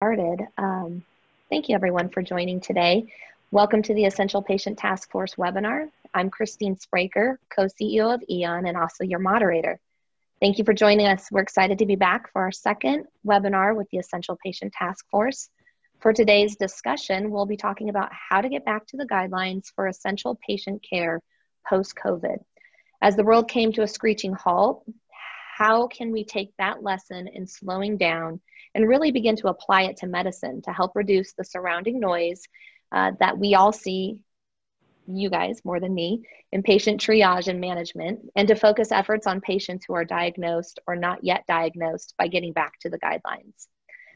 started. Thank you everyone for joining today. Welcome to the Essential Patient Taskforce webinar. I'm Christine Spraker, co-CEO of Eon and also your moderator. Thank you for joining us. We're excited to be back for our second webinar with the Essential Patient Taskforce. For today's discussion, we'll be talking about how to get back to the guidelines for essential patient care post-COVID. As the world came to a screeching halt, how can we take that lesson in slowing down and really begin to apply it to medicine to help reduce the surrounding noise that we all see, you guys more than me, in patient triage and management, and to focus efforts on patients who are diagnosed or not yet diagnosed by getting back to the guidelines.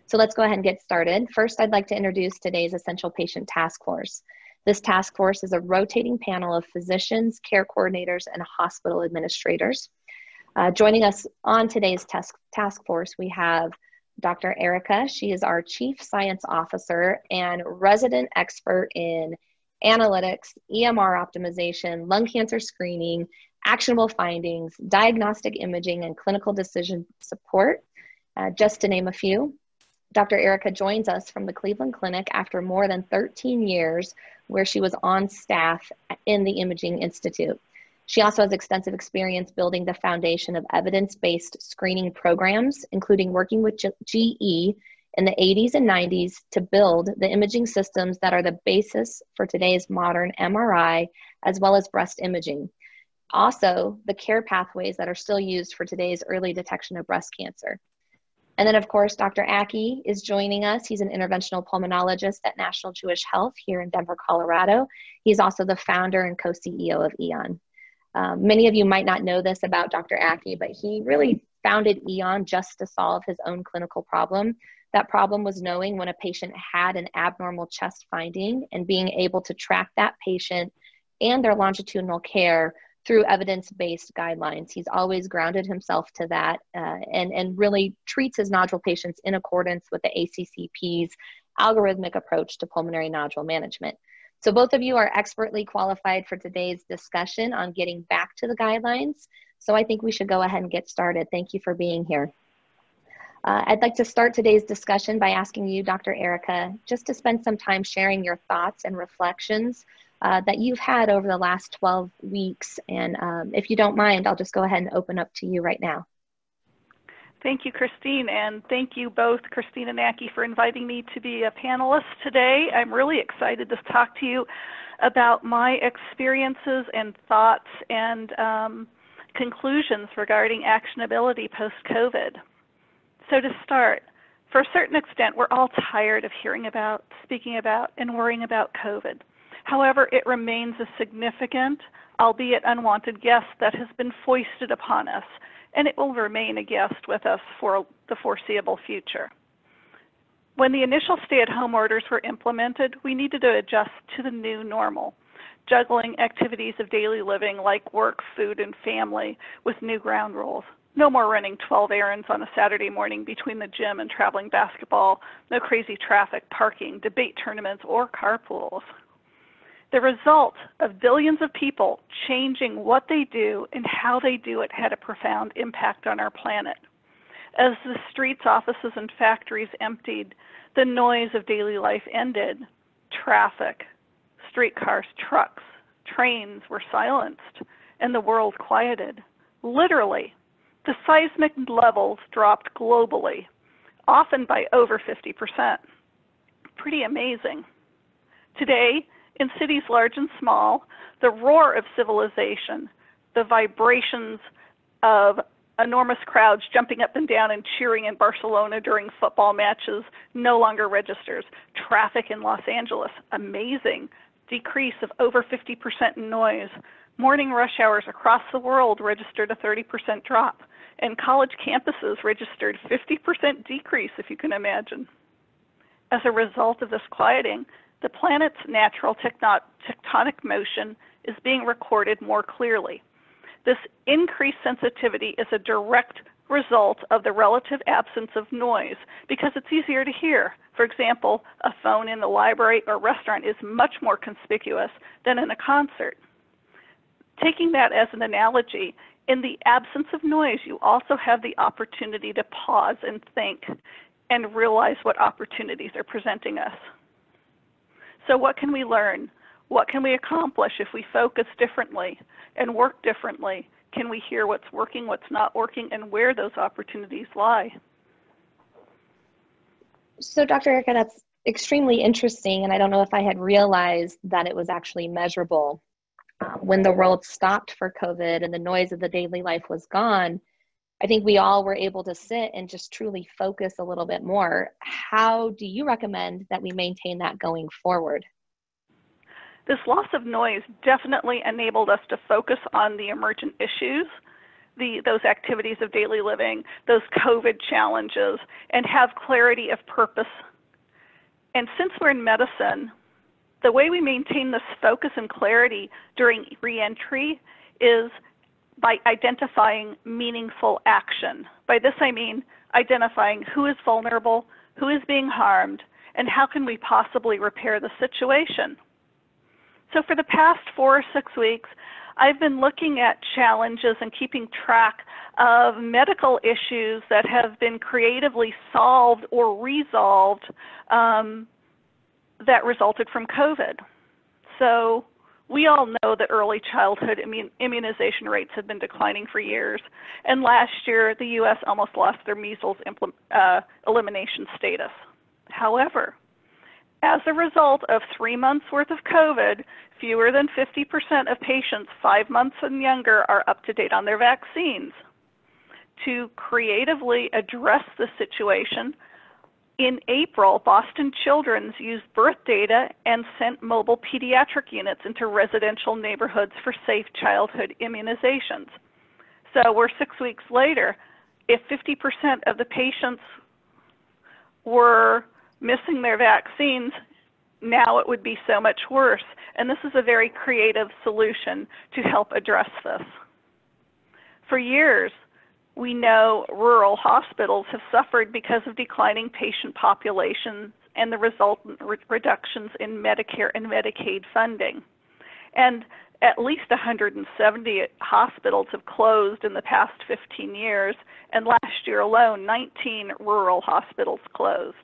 So let's go ahead and get started. First, I'd like to introduce today's Essential Patient Task Force. This task force is a rotating panel of physicians, care coordinators, and hospital administrators. Joining us on today's task force, we have Dr. Erika. She is our Chief Science Officer and resident expert in analytics, EMR optimization, lung cancer screening, actionable findings, diagnostic imaging, and clinical decision support, just to name a few. Dr. Erika joins us from the Cleveland Clinic after more than 13 years where she was on staff in the Imaging Institute. She also has extensive experience building the foundation of evidence-based screening programs, including working with GE in the 80s and 90s to build the imaging systems that are the basis for today's modern MRI, as well as breast imaging. Also, the care pathways that are still used for today's early detection of breast cancer. And then, of course, Dr. Aki is joining us. He's an interventional pulmonologist at National Jewish Health here in Denver, Colorado. He's also the founder and co-CEO of Eon. Many of you might not know this about Dr. Aki, but he really founded Eon just to solve his own clinical problem. That problem was knowing when a patient had an abnormal chest finding and being able to track that patient and their longitudinal care through evidence-based guidelines. He's always grounded himself to that and really treats his nodule patients in accordance with the ACCP's algorithmic approach to pulmonary nodule management. So both of you are expertly qualified for today's discussion on getting back to the guidelines. So I think we should go ahead and get started. Thank you for being here. I'd like to start today's discussion by asking you, Dr. Erika, just to spend some time sharing your thoughts and reflections that you've had over the last 12 weeks. And if you don't mind, I'll just go ahead and open up to you right now. Thank you, Christine, and thank you both, Christine and Aki, for inviting me to be a panelist today. I'm really excited to talk to you about my experiences and thoughts and conclusions regarding actionability post-COVID. So to start, for a certain extent, we're all tired of hearing about, speaking about, and worrying about COVID. However, it remains a significant, albeit unwanted guest that has been foisted upon us, and it will remain a guest with us for the foreseeable future. When the initial stay-at-home orders were implemented, we needed to adjust to the new normal, juggling activities of daily living like work, food, and family with new ground rules. No more running 12 errands on a Saturday morning between the gym and traveling basketball, no crazy traffic, parking, debate tournaments, or carpools. The result of billions of people changing what they do and how they do it had a profound impact on our planet. As the streets, offices, and factories emptied, the noise of daily life ended. Traffic, streetcars, trucks, trains were silenced, and the world quieted. Literally, the seismic levels dropped globally, often by over 50%. Pretty amazing. Today, in cities large and small, the roar of civilization, the vibrations of enormous crowds jumping up and down and cheering in Barcelona during football matches no longer registers. Traffic in Los Angeles, amazing. Decrease of over 50% in noise. Morning rush hours across the world registered a 30% drop. And college campuses registered 50% decrease, if you can imagine. As a result of this quieting, the planet's natural tectonic motion is being recorded more clearly. This increased sensitivity is a direct result of the relative absence of noise because it's easier to hear. For example, a phone in the library or restaurant is much more conspicuous than in a concert. Taking that as an analogy, in the absence of noise, you also have the opportunity to pause and think and realize what opportunities are presenting us. So what can we learn? What can we accomplish if we focus differently and work differently? Can we hear what's working, what's not working, and where those opportunities lie? So Dr. Erika, that's extremely interesting, and I don't know if I had realized that it was actually measurable. When the world stopped for COVID and the noise of the daily life was gone, I think we all were able to sit and just truly focus a little bit more. How do you recommend that we maintain that going forward? This loss of noise definitely enabled us to focus on the emergent issues, those activities of daily living, those COVID challenges, and have clarity of purpose. And since we're in medicine, the way we maintain this focus and clarity during reentry is by identifying meaningful action. By this I mean identifying who is vulnerable, who is being harmed, and how can we possibly repair the situation. So for the past 4 or 6 weeks, I've been looking at challenges and keeping track of medical issues that have been creatively solved or resolved that resulted from COVID. So we all know that early childhood immunization rates have been declining for years. And last year, the U.S. almost lost their measles elimination status. However, as a result of 3 months worth of COVID, fewer than 50% of patients 5 months and younger are up to date on their vaccines. To creatively address the situation, in April, Boston Children's used birth data and sent mobile pediatric units into residential neighborhoods for safe childhood immunizations. So we're 6 weeks later. If 50% of the patients were missing their vaccines, now it would be so much worse. And this is a very creative solution to help address this. For years, we know rural hospitals have suffered because of declining patient populations and the resultant reductions in Medicare and Medicaid funding. And at least 170 hospitals have closed in the past 15 years, and last year alone, 19 rural hospitals closed.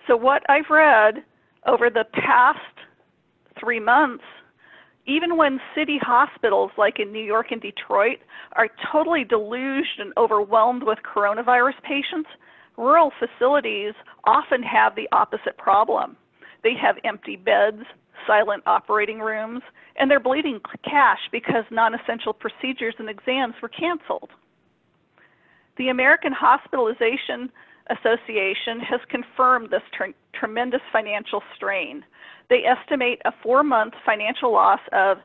So what I've read over the past 3 months, even when city hospitals like in New York and Detroit are totally deluged and overwhelmed with coronavirus patients, rural facilities often have the opposite problem. They have empty beds, silent operating rooms, and they're bleeding cash because non-essential procedures and exams were canceled. The American Hospitalization Association has confirmed this tremendous financial strain. They estimate a 4-month financial loss of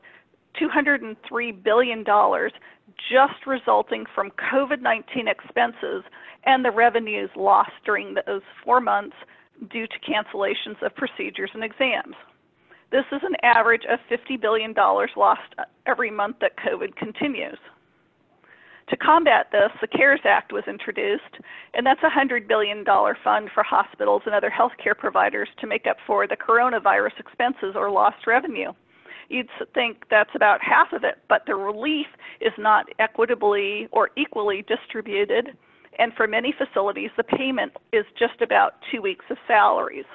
$203 billion just resulting from COVID-19 expenses and the revenues lost during those 4 months due to cancellations of procedures and exams. This is an average of $50 billion lost every month that COVID continues. To combat this, the CARES Act was introduced, and that's a $100 billion fund for hospitals and other healthcare providers to make up for the coronavirus expenses or lost revenue. You'd think that's about half of it, but the relief is not equitably or equally distributed, and for many facilities, the payment is just about 2 weeks of salaries.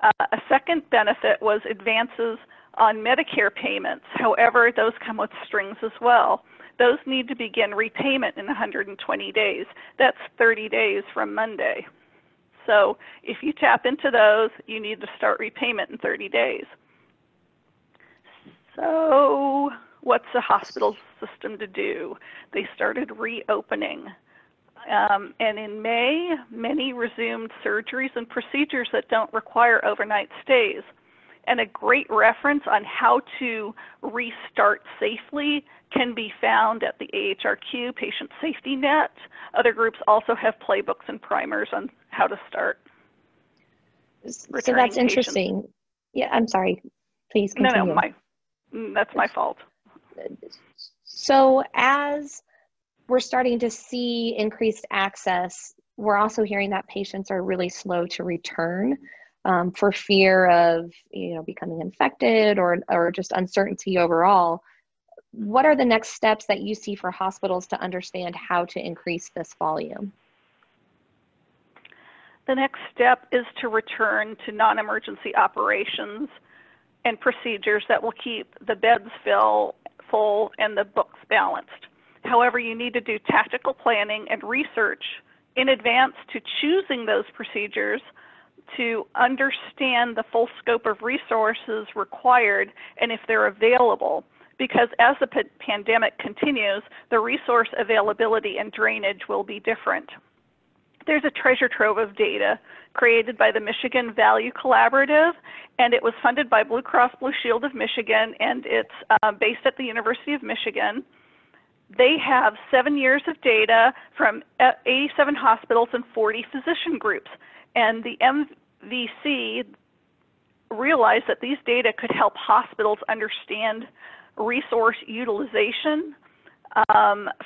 A second benefit was advances on Medicare payments. However, those come with strings as well. Those need to begin repayment in 120 days. That's 30 days from Monday. So if you tap into those, you need to start repayment in 30 days. So what's the hospital system to do? They started reopening. And in May, many resumed surgeries and procedures that don't require overnight stays. And a great reference on how to restart safely can be found at the AHRQ Patient Safety Net. Other groups also have playbooks and primers on how to start. So that's interesting. Yeah, I'm sorry. Please continue. That's my fault. So as we're starting to see increased access, we're also hearing that patients are really slow to return for fear of becoming infected or just uncertainty overall. What are the next steps that you see for hospitals to understand how to increase this volume? the next step is to return to non-emergency operations and procedures that will keep the beds full and the books balanced. However, you need to do tactical planning and research in advance to choosing those procedures to understand the full scope of resources required and if they're available. Because as the pandemic continues, the resource availability and drainage will be different. There's a treasure trove of data created by the Michigan Value Collaborative, and it was funded by Blue Cross Blue Shield of Michigan, and it's based at the University of Michigan. They have 7 years of data from 87 hospitals and 40 physician groups, and the MVC realized that these data could help hospitals understand resource utilization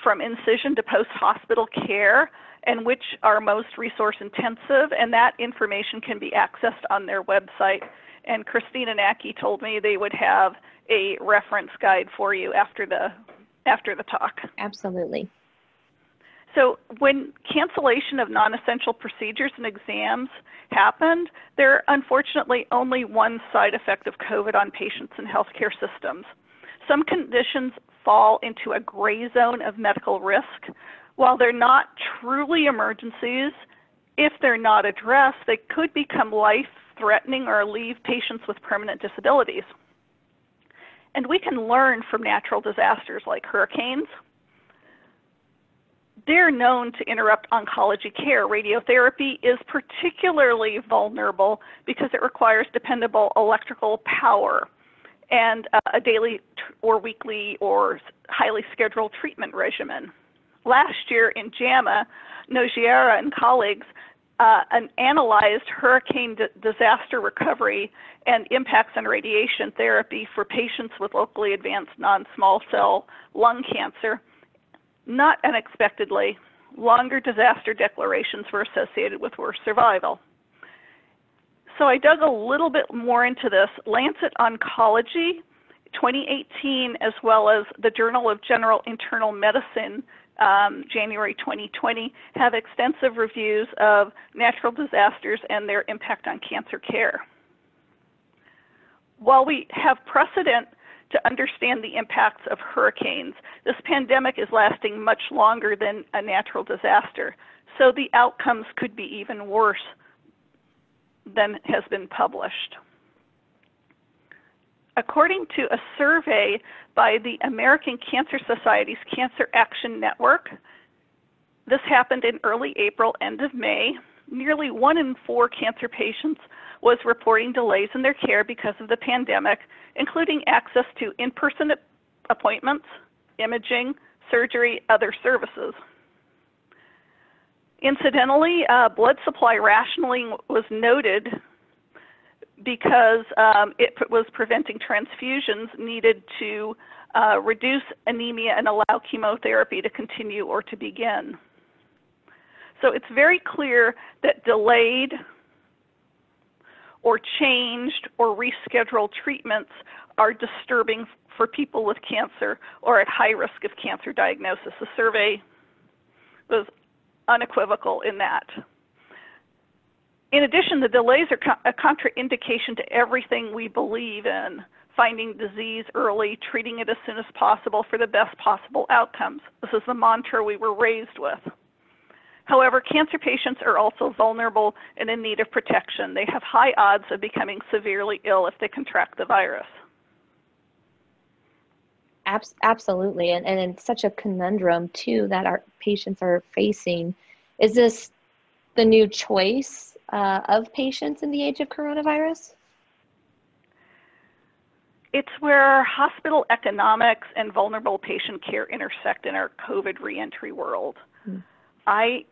from incision to post-hospital care, and which are most resource intensive, and that information can be accessed on their website. And Christine and Aki told me they would have a reference guide for you after the talk. Absolutely. So when cancellation of non-essential procedures and exams happened, there unfortunately only one side effect of COVID on patients and healthcare systems. Some conditions fall into a gray zone of medical risk. While they're not truly emergencies, if they're not addressed, they could become life-threatening or leave patients with permanent disabilities. And we can learn from natural disasters like hurricanes. They're known to interrupt oncology care. Radiotherapy is particularly vulnerable because it requires dependable electrical power and a daily or weekly or highly scheduled treatment regimen. Last year in JAMA, Nogueira and colleagues analyzed hurricane disaster recovery and impacts on radiation therapy for patients with locally advanced non-small cell lung cancer. Not unexpectedly, longer disaster declarations were associated with worse survival. So I dug a little bit more into this. Lancet Oncology 2018, as well as the Journal of General Internal Medicine, January 2020, have extensive reviews of natural disasters and their impact on cancer care. While we have precedent to understand the impacts of hurricanes, this pandemic is lasting much longer than a natural disaster, so the outcomes could be even worse than has been published. According to a survey by the American Cancer Society's Cancer Action Network, this happened in early April, end of May, nearly 1 in 4 cancer patients was reporting delays in their care because of the pandemic, including access to in-person appointments, imaging, surgery, other services. Incidentally, blood supply rationing was noted because it was preventing transfusions needed to reduce anemia and allow chemotherapy to continue or to begin. So it's very clear that delayed or changed or rescheduled treatments are disturbing for people with cancer or at high risk of cancer diagnosis. The survey was unequivocal in that. In addition, the delays are a contraindication to everything we believe in: finding disease early, treating it as soon as possible for the best possible outcomes. This is the mantra we were raised with. However, cancer patients are also vulnerable and in need of protection. They have high odds of becoming severely ill if they contract the virus. Absolutely, and it's such a conundrum too that our patients are facing. Is this the new choice of patients in the age of coronavirus? It's where hospital economics and vulnerable patient care intersect in our COVID reentry world. I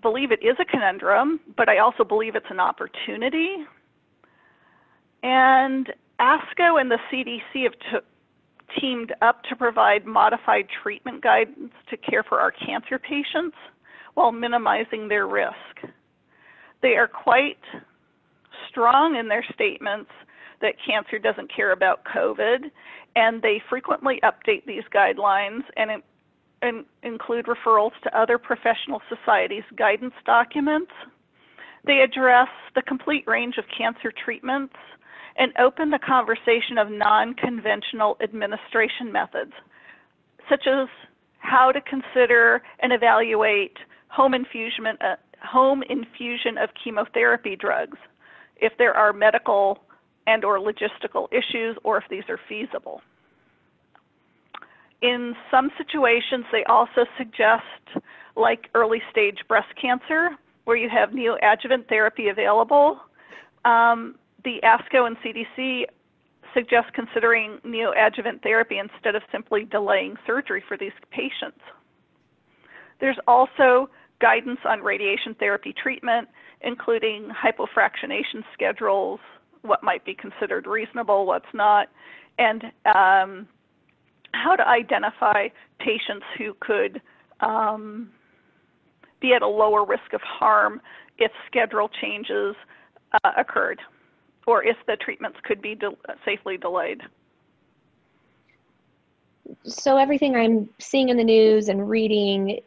believe it is a conundrum, but I also believe it's an opportunity. And ASCO and the CDC have teamed up to provide modified treatment guidance to care for our cancer patients while minimizing their risk. They are quite strong in their statements that cancer doesn't care about COVID, and they frequently update these guidelines and include referrals to other professional societies' guidance documents. They address the complete range of cancer treatments and open the conversation of non-conventional administration methods, such as how to consider and evaluate home infusion of chemotherapy drugs, if there are medical and or logistical issues, or if these are feasible. In some situations, they also suggest, like early stage breast cancer, where you have neoadjuvant therapy available. The ASCO and CDC suggest considering neoadjuvant therapy instead of simply delaying surgery for these patients. There's also guidance on radiation therapy treatment, including hypofractionation schedules, what might be considered reasonable, what's not, and how to identify patients who could be at a lower risk of harm if schedule changes occurred, or if the treatments could be safely delayed. So everything I'm seeing in the news and reading,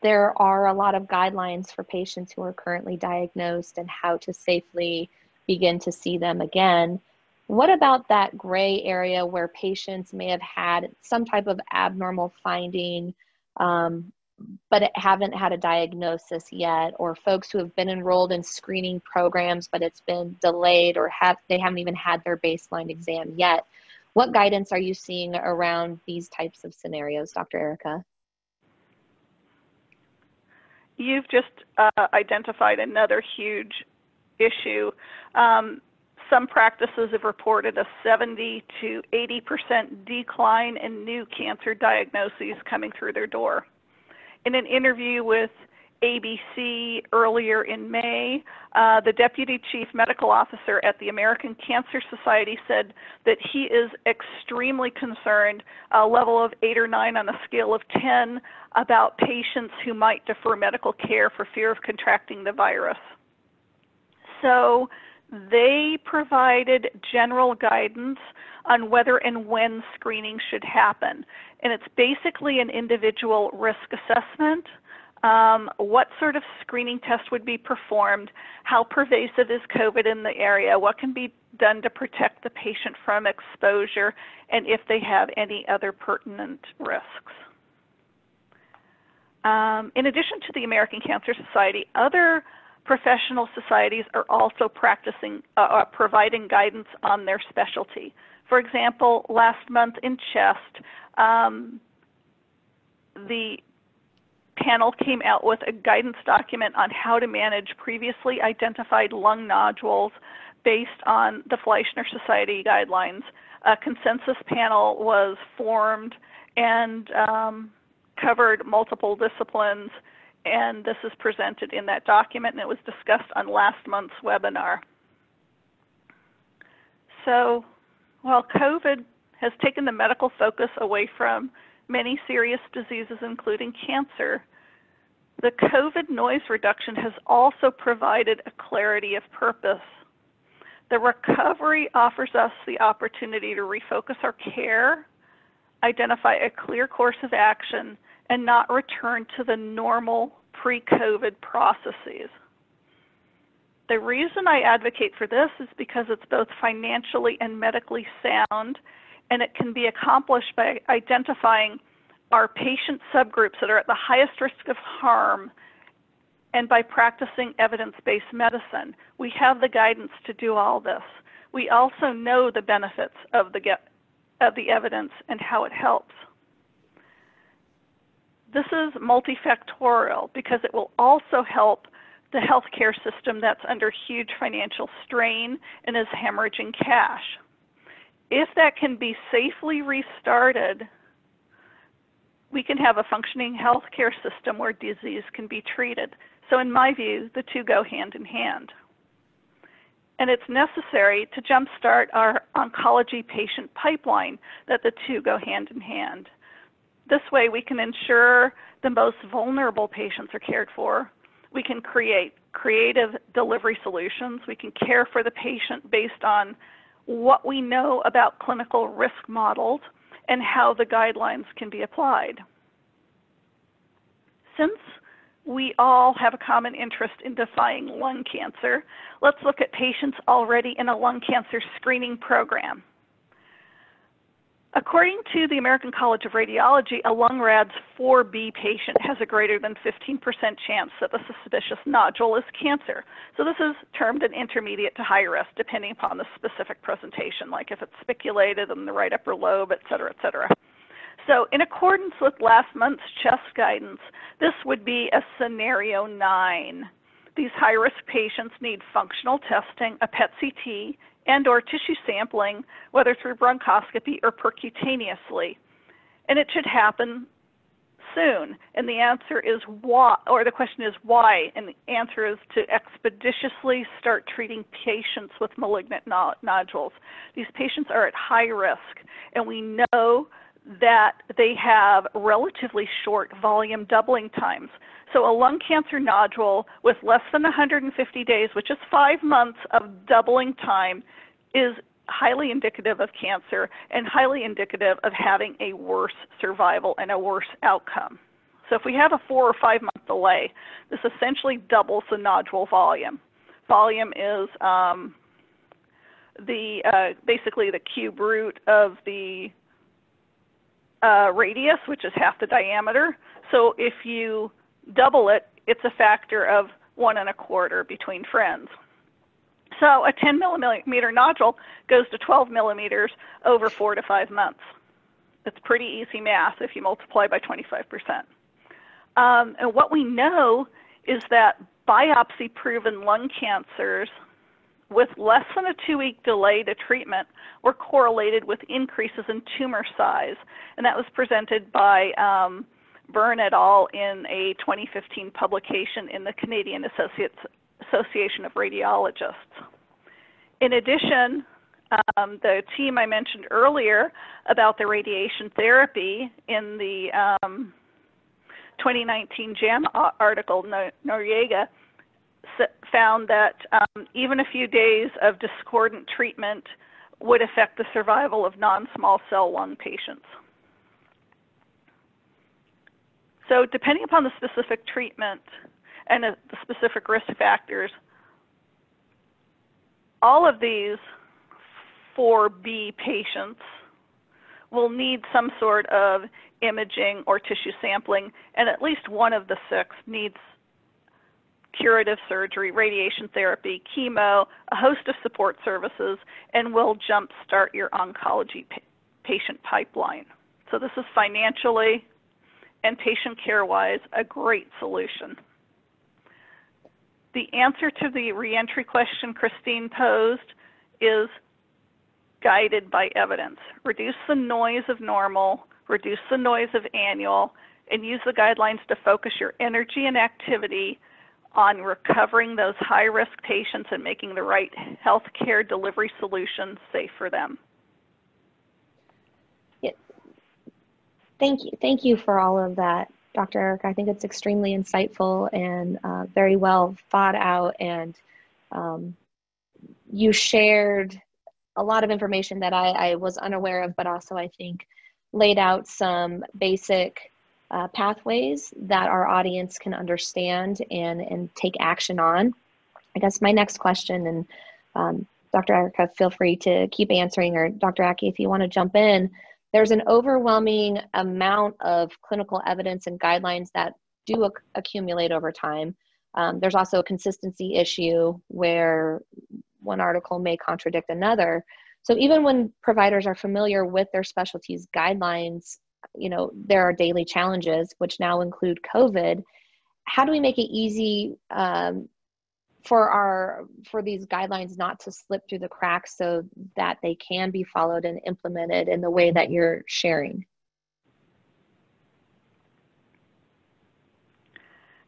there are a lot of guidelines for patients who are currently diagnosed and how to safely begin to see them again. What about that gray area where patients may have had some type of abnormal finding, but haven't had a diagnosis yet, or folks who have been enrolled in screening programs, but it's been delayed, or they haven't even had their baseline exam yet? What guidance are you seeing around these types of scenarios, Dr. Erika? You've just identified another huge issue. Some practices have reported a 70 to 80% decline in new cancer diagnoses coming through their door. In an interview with ABC earlier in May, the Deputy Chief Medical Officer at the American Cancer Society said that he is extremely concerned, a level of 8 or 9 on a scale of 10, about patients who might defer medical care for fear of contracting the virus. So they provided general guidance on whether and when screening should happen. And it's basically an individual risk assessment. What sort of screening test would be performed, how pervasive is COVID in the area, what can be done to protect the patient from exposure, and if they have any other pertinent risks. In addition to the American Cancer Society, other professional societies are also providing guidance on their specialty. For example, last month in CHEST, the panel came out with a guidance document on how to manage previously identified lung nodules based on the Fleischner Society guidelines. A consensus panel was formed and covered multiple disciplines, and this is presented in that document, and it was discussed on last month's webinar. So while COVID has taken the medical focus away from many serious diseases, including cancer, the COVID noise reduction has also provided a clarity of purpose. The recovery offers us the opportunity to refocus our care, identify a clear course of action, and not return to the normal pre-COVID processes. The reason I advocate for this is because it's both financially and medically sound, and it can be accomplished by identifying our patient subgroups that are at the highest risk of harm, and by practicing evidence-based medicine. We have the guidance to do all this. We also know the benefits of the evidence and how it helps. This is multifactorial because it will also help the healthcare system that's under huge financial strain and is hemorrhaging cash. If that can be safely restarted, we can have a functioning healthcare system where disease can be treated. So in my view, the two go hand in hand. And it's necessary to jumpstart our oncology patient pipeline that the two go hand in hand. This way we can ensure the most vulnerable patients are cared for. We can create creative delivery solutions. We can care for the patient based on what we know about clinical risk models and how the guidelines can be applied. Since we all have a common interest in defying lung cancer, let's look at patients already in a lung cancer screening program. According to the American College of Radiology, a lung-RADS 4B patient has a greater than 15% chance that the suspicious nodule is cancer. So this is termed an intermediate to high risk, depending upon the specific presentation, like if it's spiculated in the right upper lobe, et cetera, et cetera. So in accordance with last month's CHEST guidance, this would be a scenario 9. These high-risk patients need functional testing, a PET-CT, and or tissue sampling, whether through bronchoscopy or percutaneously. And it should happen soon. And the answer is why, or the question is why, and the answer is to expeditiously start treating patients with malignant nodules. These patients are at high risk, and we know that they have relatively short volume doubling times. So a lung cancer nodule with less than 150 days, which is 5 months of doubling time, is highly indicative of cancer and highly indicative of having a worse survival and a worse outcome. So if we have a 4 or 5 month delay, this essentially doubles the nodule volume. Volume is basically the cube root of the radius, which is half the diameter. So if you double it, it's a factor of 1 1/4 between friends. So a 10 millimeter nodule goes to 12 millimeters over 4 to 5 months. It's pretty easy math if you multiply by 25%. And what we know is that biopsy-proven lung cancers with less than a 2-week delay to treatment were correlated with increases in tumor size. And that was presented by Byrne et al. In a 2015 publication in the Canadian Association of Radiologists. In addition, the team I mentioned earlier about the radiation therapy in the 2019 JAMA article, Noriega, found that even a few days of discordant treatment would affect the survival of non-small cell lung patients. So depending upon the specific treatment and the specific risk factors, all of these 4B patients will need some sort of imaging or tissue sampling, and at least one of the 6 needs curative surgery, radiation therapy, chemo, a host of support services, and will jumpstart your oncology patient pipeline. So this is financially and patient care-wise a great solution. The answer to the reentry question Christine posed is guided by evidence. Reduce the noise of normal, reduce the noise of annual, and use the guidelines to focus your energy and activity on recovering those high-risk patients and making the right healthcare delivery solution safe for them. Yeah. Thank you for all of that, Dr. Erika. I think it's extremely insightful and very well thought out, and you shared a lot of information that I was unaware of, but also I think laid out some basic pathways that our audience can understand and take action on. I guess my next question, and Dr. Erika, feel free to keep answering, or Dr. Aki, if you want to jump in. There's an overwhelming amount of clinical evidence and guidelines that do accumulate over time. There's also a consistency issue where one article may contradict another. So even when providers are familiar with their specialty's guidelines, you know, there are daily challenges, which now include COVID. How do we make it easy for these guidelines not to slip through the cracks so that they can be followed and implemented in the way that you're sharing?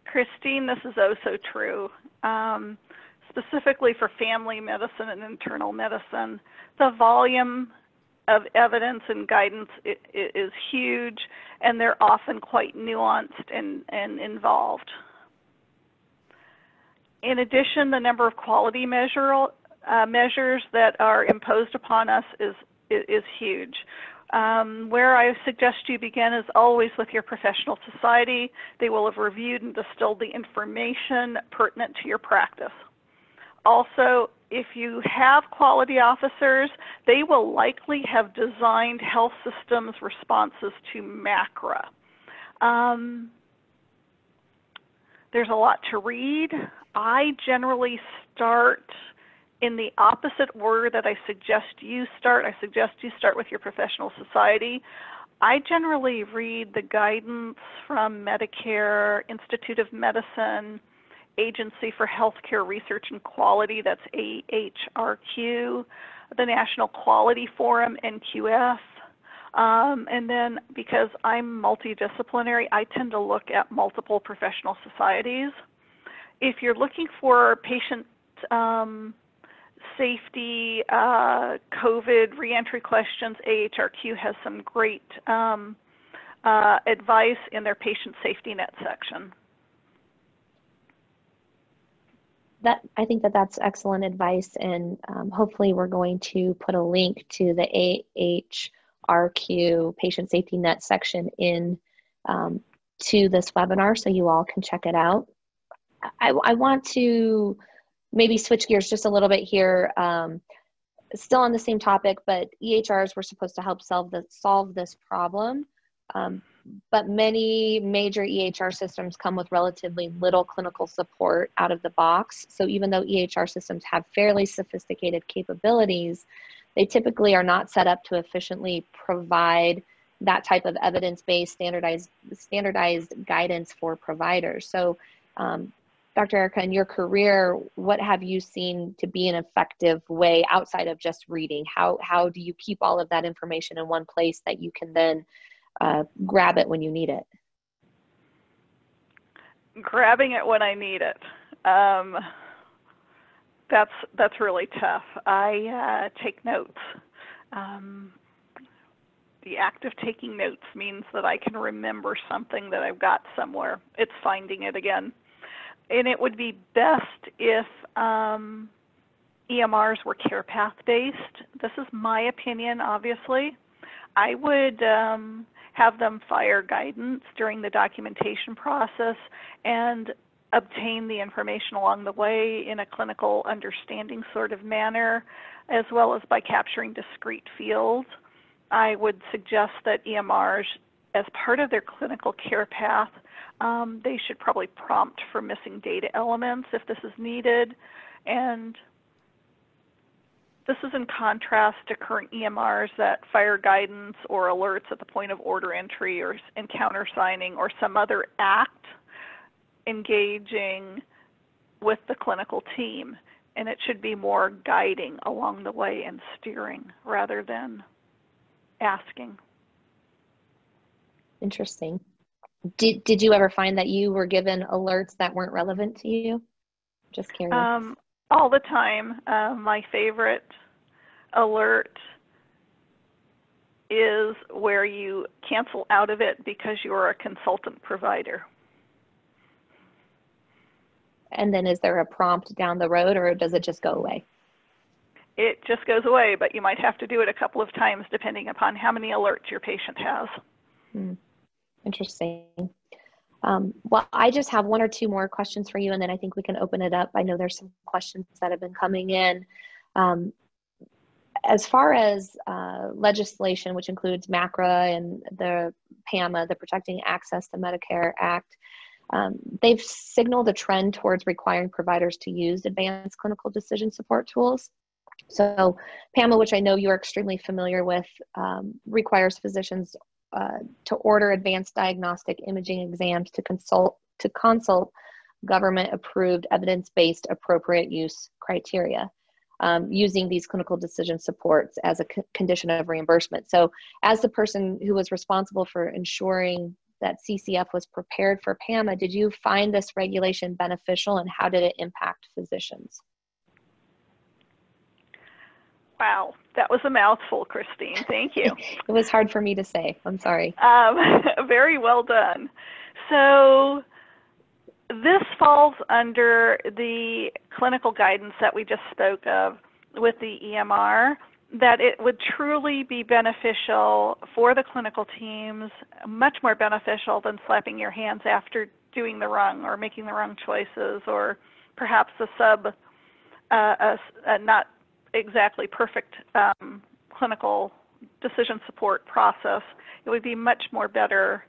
Christine, this is oh so true. Specifically for family medicine and internal medicine, the volume of evidence and guidance is huge, and they're often quite nuanced and involved. In addition, the number of quality measures that are imposed upon us is huge. Where I suggest you begin is always with your professional society. They will have reviewed and distilled the information pertinent to your practice. Also, if you have quality officers, they will likely have designed health systems responses to MACRA. There's a lot to read. I generally start in the opposite order that I suggest you start. I suggest you start with your professional society. I generally read the guidance from Medicare, Institute of Medicine, Agency for Healthcare Research and Quality, that's AHRQ, the National Quality Forum, NQF, and then because I'm multidisciplinary, I tend to look at multiple professional societies. If you're looking for patient safety, COVID, reentry questions, AHRQ has some great advice in their patient safety net section. I think that's excellent advice, and hopefully we're going to put a link to the AHRQ Patient Safety Net section in to this webinar so you all can check it out. I want to maybe switch gears just a little bit here, still on the same topic, but EHRs were supposed to help solve this problem. But many major EHR systems come with relatively little clinical support out of the box. So even though EHR systems have fairly sophisticated capabilities, they typically are not set up to efficiently provide that type of evidence-based standardized guidance for providers. So Dr. Erika, in your career, what have you seen to be an effective way outside of just reading? How do you keep all of that information in one place that you can then grab it when you need it? Grabbing it when I need it. That's really tough. I take notes. The act of taking notes means that I can remember something that I've got somewhere. It's finding it again. And it would be best if EMRs were care path based. This is my opinion, obviously. I would have them fire guidance during the documentation process and obtain the information along the way in a clinical understanding sort of manner, as well as by capturing discrete fields. I would suggest that EMRs, as part of their clinical care path, they should probably prompt for missing data elements if this is needed. And this is in contrast to current EMRs that fire guidance or alerts at the point of order entry or encounter signing or some other act engaging with the clinical team. And it should be more guiding along the way and steering rather than asking. Interesting. Did you ever find that you were given alerts that weren't relevant to you? Just curious. All the time. My favorite alert is where you cancel out of it because you're a consultant provider. And then is there a prompt down the road, or does it just go away? It just goes away, but you might have to do it a couple of times depending upon how many alerts your patient has. Interesting. Well, I just have one or two more questions for you, and then I think we can open it up. I know there's some questions that have been coming in. As far as legislation, which includes MACRA and the PAMA, the Protecting Access to Medicare Act, they've signaled a trend towards requiring providers to use advanced clinical decision support tools. So PAMA, which I know you're extremely familiar with, requires physicians to order advanced diagnostic imaging exams to consult government-approved evidence-based appropriate use criteria, using these clinical decision supports as a condition of reimbursement. So as the person who was responsible for ensuring that CCF was prepared for PAMA, did you find this regulation beneficial, and how did it impact physicians? Wow, that was a mouthful, Christine. Thank you. It was hard for me to say. I'm sorry. Very well done. So this falls under the clinical guidance that we just spoke of with the EMR. that it would truly be beneficial for the clinical teams, much more beneficial than slapping your hands after doing the wrong or making the wrong choices, or perhaps a not exactly perfect clinical decision support process. It would be much better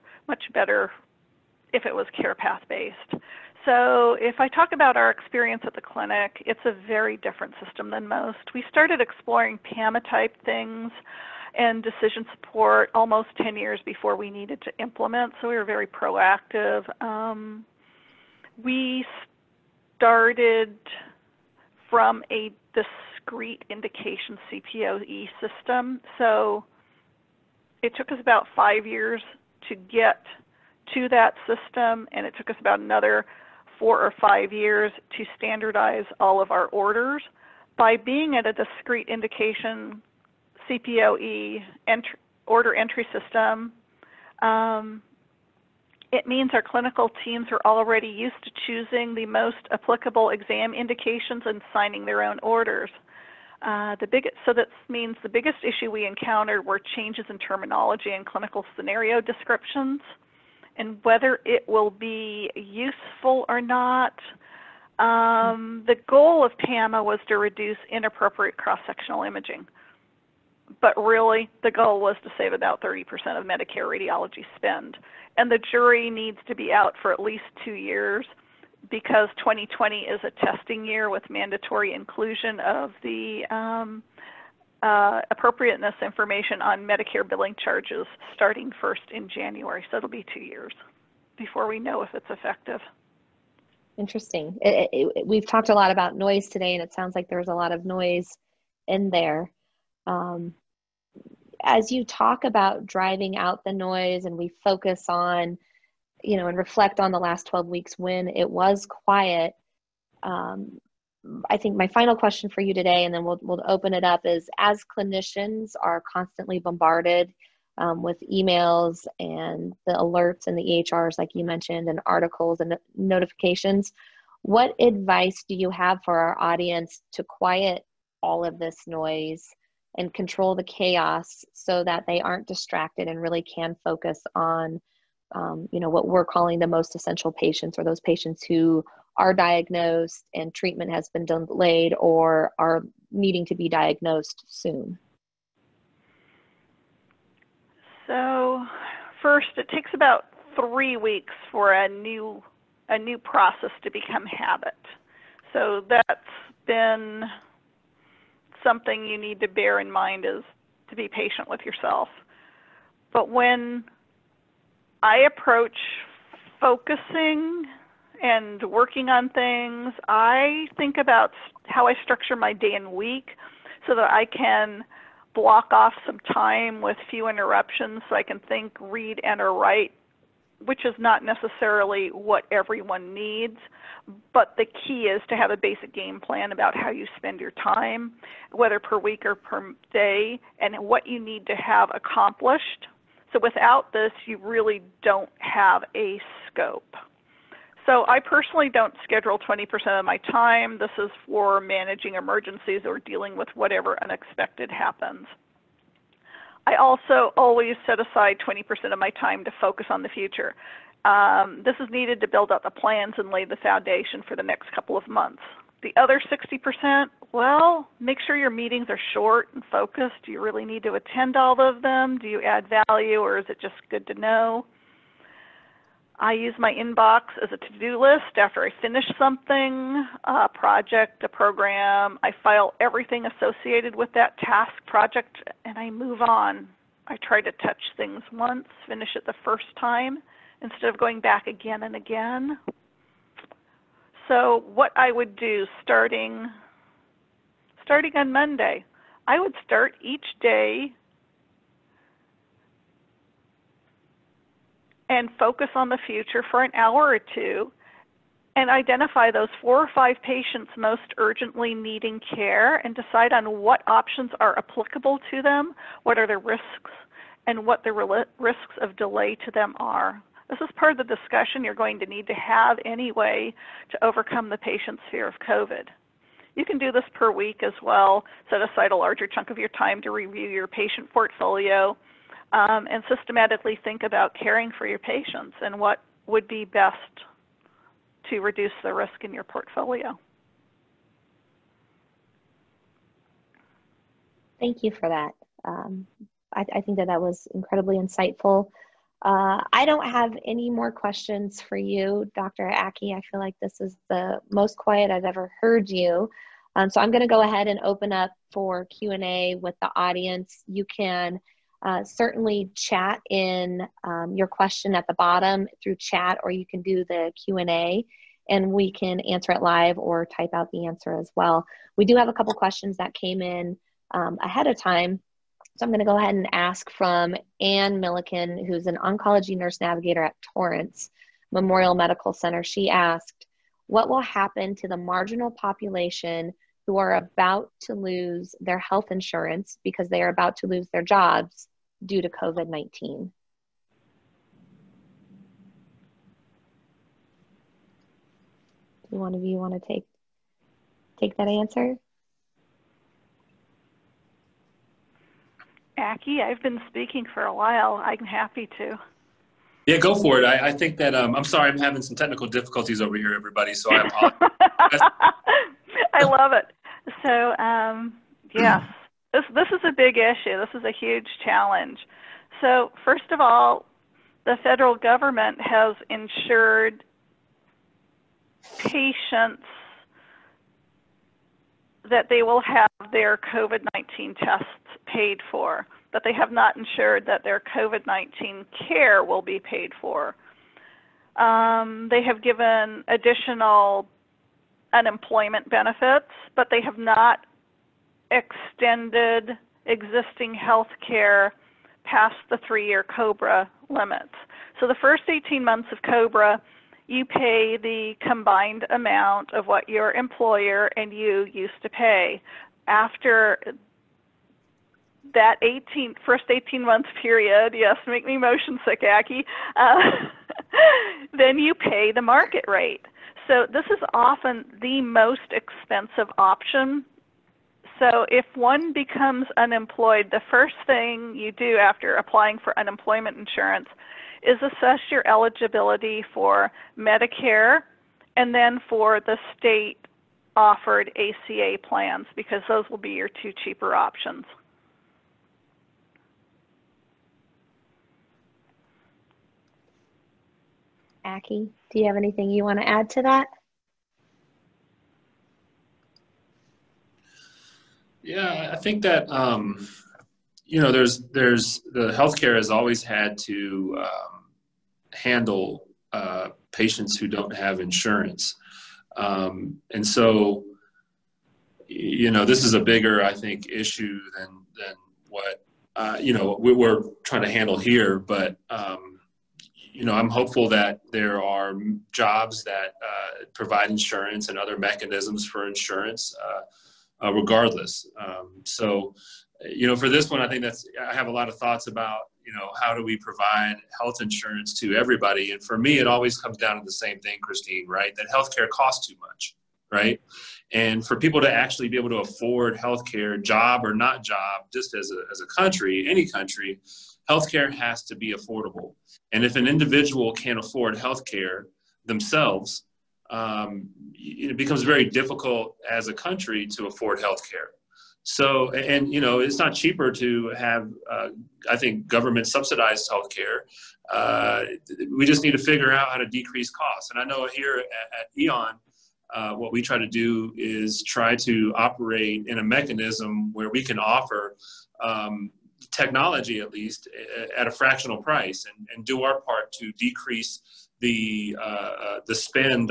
if it was care path based. So if I talk about our experience at the clinic, it's a very different system than most. We started exploring PAMA type things and decision support almost 10 years before we needed to implement, so we were very proactive. We started from a discrete indication CPOE system, so it took us about 5 years to get to that system, and it took us about another 4 or 5 years to standardize all of our orders. By being at a discrete indication CPOE order entry system, it means our clinical teams are already used to choosing the most applicable exam indications and signing their own orders. So that means the biggest issue we encountered were changes in terminology and clinical scenario descriptions, and whether it will be useful or not. The goal of PAMA was to reduce inappropriate cross-sectional imaging, but really the goal was to save about 30% of Medicare radiology spend. And the jury needs to be out for at least 2 years, because 2020 is a testing year with mandatory inclusion of the appropriateness information on Medicare billing charges starting first in January. So it'll be 2 years before we know if it's effective. Interesting. We've talked a lot about noise today, and it sounds like there's a lot of noise in there. As you talk about driving out the noise, and we focus on, and reflect on the last 12 weeks when it was quiet, I think my final question for you today, and then we'll open it up, is as clinicians are constantly bombarded with emails and the alerts and the EHRs, like you mentioned, and articles and notifications, what advice do you have for our audience to quiet all of this noise and control the chaos so that they aren't distracted and really can focus on what we're calling the most essential patients, or those patients who are diagnosed and treatment has been delayed or are needing to be diagnosed soon? So first, it takes about 3 weeks for a new process to become habit. So that's been something you need to bear in mind, is to be patient with yourself. But when I approach focusing and working on things, I think about how I structure my day and week so that I can block off some time with few interruptions so I can think, read, and or write, which is not necessarily what everyone needs, but the key is to have a basic game plan about how you spend your time, whether per week or per day, and what you need to have accomplished. So without this, you really don't have a scope. So I personally don't schedule 20% of my time. This is for managing emergencies or dealing with whatever unexpected happens. I also always set aside 20% of my time to focus on the future. This is needed to build out the plans and lay the foundation for the next couple of months. The other 60%, well, make sure your meetings are short and focused. Do you really need to attend all of them? Do you add value, or is it just good to know? I use my inbox as a to-do list after I finish something, a project, a program. I file everything associated with that task, project, and I move on. I try to touch things once, finish it the first time, instead of going back again and again. So what I would do starting on Monday, I would start each day and focus on the future for an hour or two and identify those 4 or 5 patients most urgently needing care and decide on what options are applicable to them, what are the risks, and what the risks of delay to them are. This is part of the discussion you're going to need to have anyway to overcome the patient's fear of COVID. You can do this per week as well. Set aside a larger chunk of your time to review your patient portfolio and systematically think about caring for your patients and what would be best to reduce the risk in your portfolio. Thank you for that. I think that was incredibly insightful. I don't have any more questions for you, Dr. Aki. I feel like this is the most quiet I've ever heard you. So I'm going to go ahead and open up for Q&A with the audience. You can certainly chat in your question at the bottom through chat, or you can do the Q&A and we can answer it live or type out the answer as well. We do have a couple questions that came in ahead of time. So I'm going to go ahead and ask from Ann Milliken, who's an oncology nurse navigator at Torrance Memorial Medical Center. She asked, what will happen to the marginal population who are about to lose their health insurance because they are about to lose their jobs due to COVID-19? Do one of you want to take that answer? Aki, I've been speaking for a while. I'm happy to. Yeah, go for it. I think that, I'm sorry, I'm having some technical difficulties over here, everybody, so I apologize. I love it. So, yes, this is a big issue. This is a huge challenge. So, first of all, the federal government has insured patients that they will have their COVID-19 tests paid for, but they have not ensured that their COVID-19 care will be paid for. They have given additional unemployment benefits, but they have not extended existing health care past the 3-year COBRA limits. So the first 18 months of COBRA, you pay the combined amount of what your employer and you used to pay. After that first 18 months period, yes, make me motion sick, Aki, then you pay the market rate. So this is often the most expensive option. So if one becomes unemployed, the first thing you do after applying for unemployment insurance is assess your eligibility for Medicare and then for the state offered ACA plans, because those will be your 2 cheaper options. Aki, do you have anything you want to add to that? Yeah, I think that, you know, there's the healthcare has always had to handle patients who don't have insurance. And so, you know, this is a bigger, I think, issue than what, you know, we're trying to handle here. But, you know, I'm hopeful that there are jobs that provide insurance and other mechanisms for insurance regardless. So, you know, for this one, I think I have a lot of thoughts about, you know, how do we provide health insurance to everybody? And for me, it always comes down to the same thing, Christine, right? That healthcare costs too much, right? And for people to actually be able to afford healthcare, job or not job, just as a country, any country, healthcare has to be affordable. And if an individual can't afford healthcare themselves, it becomes very difficult as a country to afford healthcare. So, and, you know, it's not cheaper to have, I think, government subsidized healthcare. We just need to figure out how to decrease costs. And I know here at Eon, what we try to do is try to operate in a mechanism where we can offer technology, at least, at a fractional price and do our part to decrease the spend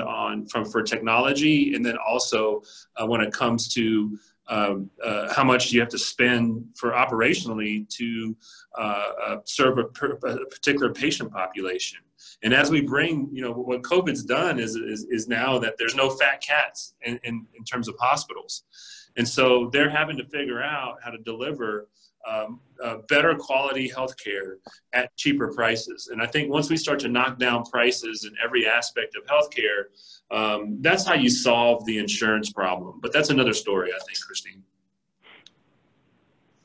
for technology, and then also when it comes to how much you have to spend for operationally to serve a particular patient population. And as we bring, you know, what COVID's done is now that there's no fat cats in terms of hospitals. And so they're having to figure out how to deliver better quality healthcare at cheaper prices. And I think once we start to knock down prices in every aspect of healthcare, that's how you solve the insurance problem. But that's another story, I think, Christine.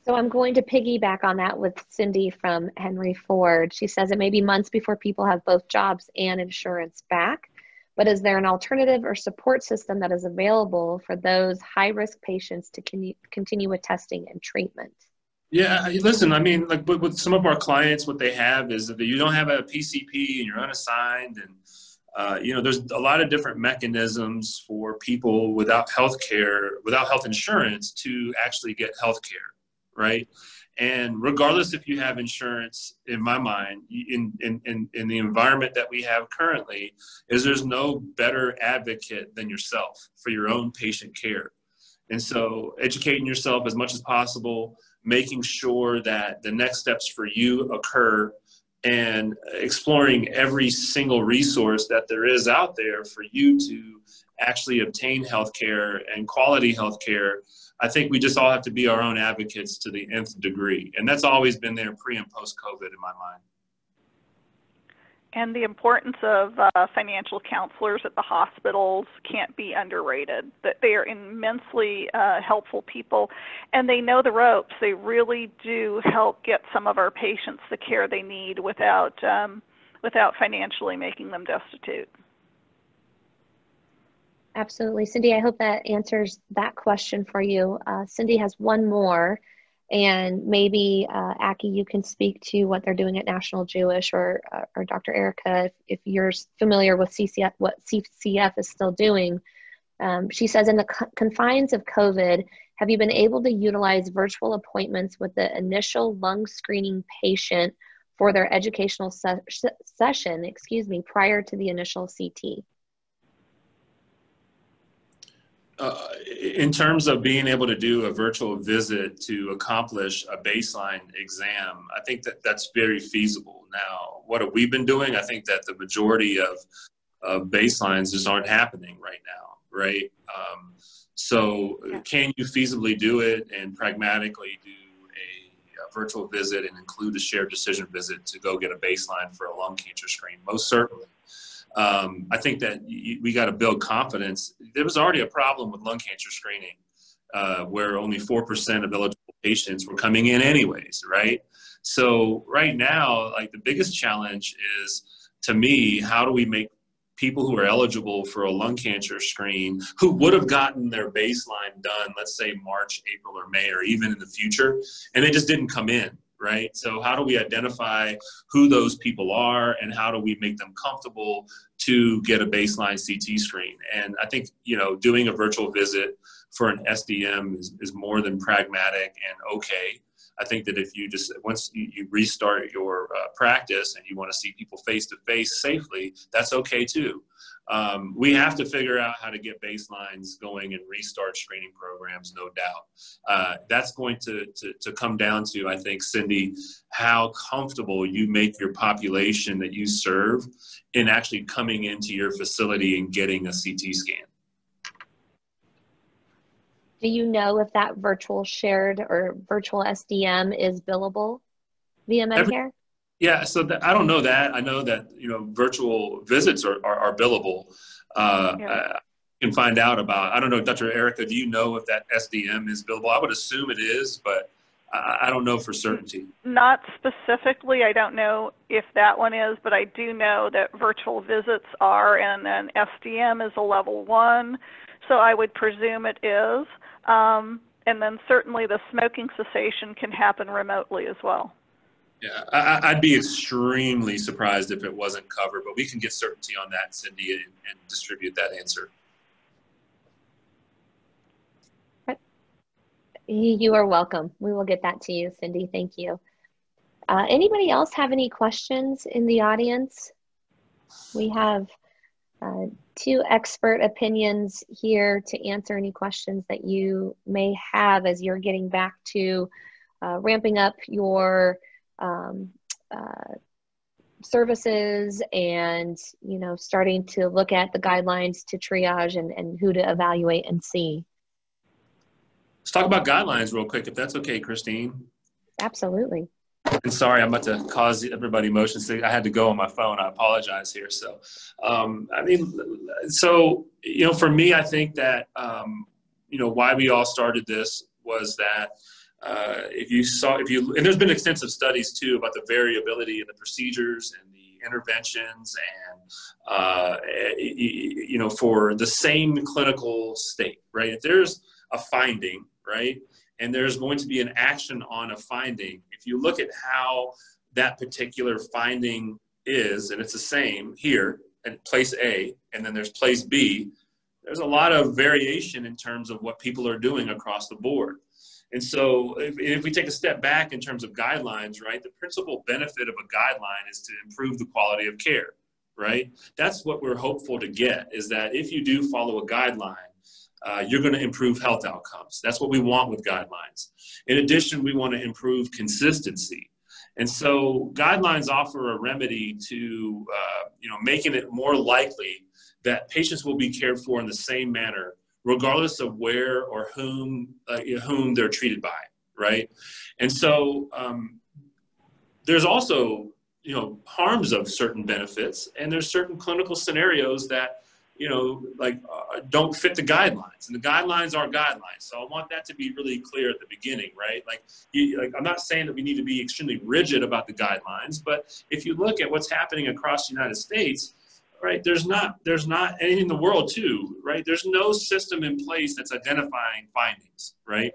So I'm going to piggyback on that with Cindy from Henry Ford. She says it may be months before people have both jobs and insurance back, but is there an alternative or support system that is available for those high-risk patients to continue with testing and treatment? Yeah, listen, I mean, like with some of our clients, what they have is that you don't have a PCP and you're unassigned, and you know, there's a lot of different mechanisms for people without health insurance to actually get health care. Right. And regardless if you have insurance, in my mind, in the environment that we have currently, there's no better advocate than yourself for your own patient care. And so educating yourself as much as possible, making sure that the next steps for you occur, and exploring every single resource that there is out there for you to actually obtain healthcare and quality healthcare. I think we just all have to be our own advocates to the nth degree. And that's always been there pre and post COVID in my mind. And the importance of financial counselors at the hospitals can't be underrated. That they are immensely helpful people, and they know the ropes. They really do help get some of our patients the care they need without financially making them destitute. Absolutely. Cindy, I hope that answers that question for you. Cindy has one more, and maybe Aki, you can speak to what they're doing at National Jewish, or Dr. Erika, if you're familiar with CCF, what CCF is still doing. She says, in the confines of COVID, have you been able to utilize virtual appointments with the initial lung screening patient for their educational session, prior to the initial CT? In terms of being able to do a virtual visit to accomplish a baseline exam, I think that that's very feasible. Now, what have we been doing? I think that the majority of baselines just aren't happening right now, right? Can you feasibly do it and pragmatically do a virtual visit and include a shared decision visit to go get a baseline for a lung cancer screen? Most certainly. I think that we got to build confidence. There was already a problem with lung cancer screening where only 4% of eligible patients were coming in anyways, right? So right now, like, the biggest challenge is, to me, how do we make people who are eligible for a lung cancer screen, who would have gotten their baseline done, let's say March, April, or May, or even in the future, and they just didn't come in, right? So how do we identify who those people are, and how do we make them comfortable to get a baseline CT screen? And I think, you know, doing a virtual visit for an SDM is more than pragmatic and okay. I think that if you just, once you restart your practice and you want to see people face to face safely, that's okay too. We have to figure out how to get baselines going and restart screening programs, no doubt. That's going to come down to, I think, Cindy, how comfortable you make your population that you serve in actually coming into your facility and getting a CT scan. Do you know if that virtual shared or virtual SDM is billable via Medicare? Yeah, so I don't know that. I know that, you know, virtual visits are billable. I can find out about, I don't know, Dr. Erika, do you know if that SDM is billable? I would assume it is, but I don't know for certainty. Not specifically. I don't know if that one is, but I do know that virtual visits are, and then SDM is a level 1. So I would presume it is. And then certainly the smoking cessation can happen remotely as well. Yeah, I'd be extremely surprised if it wasn't covered, but we can get certainty on that, Cindy, and distribute that answer. You are welcome. We will get that to you, Cindy. Thank you. Anybody else have any questions in the audience? We have 2 expert opinions here to answer any questions that you may have as you're getting back to ramping up your services and, you know, starting to look at the guidelines to triage and who to evaluate and see. Let's talk about guidelines real quick, if that's okay, Christine. Absolutely. And sorry, I'm about to cause everybody motion sick. I had to go on my phone. I apologize here. So, for me, I think that, why we all started this was that and there's been extensive studies too about the variability in the procedures and the interventions and, for the same clinical state, right? If there's a finding, right, and there's going to be an action on a finding, if you look at how that particular finding is, and it's the same here at place A, and then there's place B, there's a lot of variation in terms of what people are doing across the board. And so if we take a step back in terms of guidelines, right, the principal benefit of a guideline is to improve the quality of care, right? That's what we're hopeful to get, is that if you do follow a guideline, you're going to improve health outcomes. That's what we want with guidelines. In addition, we want to improve consistency. And so guidelines offer a remedy to, making it more likely that patients will be cared for in the same manner, regardless of where or whom they're treated by, right? And so there's also, harms of certain benefits, and there's certain clinical scenarios that, don't fit the guidelines, and the guidelines are guidelines. So I want that to be really clear at the beginning, right? I'm not saying that we need to be extremely rigid about the guidelines, but if you look at what's happening across the United States, right, there's not and in the world too, right? There's no system in place that's identifying findings, right?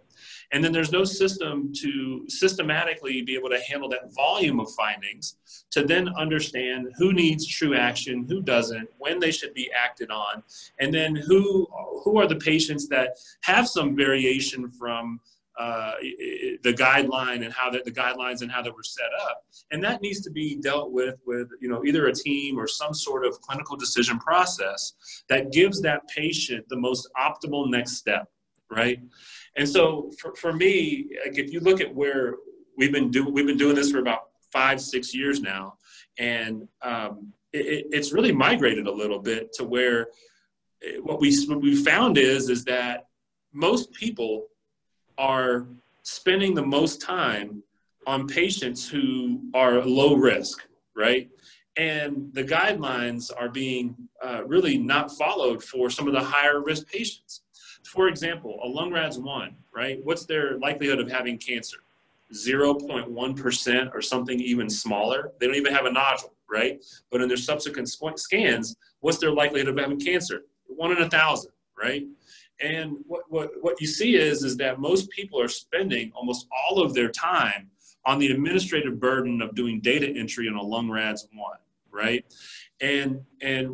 And then there's no system to systematically be able to handle that volume of findings to then understand who needs true action, who doesn't, when they should be acted on, and then who are the patients that have some variation from the guideline and how the guidelines and how they were set up. And that needs to be dealt with either a team or some sort of clinical decision process that gives that patient the most optimal next step, right? And so for me, if you look at where we've been doing this for about 5-6 years now, and it's really migrated a little bit to where what we found is that most people are spending the most time on patients who are low risk, right? And the guidelines are being really not followed for some of the higher risk patients. For example, a LUNGRADS1, right? What's their likelihood of having cancer? 0.1% or something even smaller. They don't even have a nodule, right? But in their subsequent scans, what's their likelihood of having cancer? 1 in 1,000, right? And what you see is that most people are spending almost all of their time on the administrative burden of doing data entry on a LUNGRADS1, right? And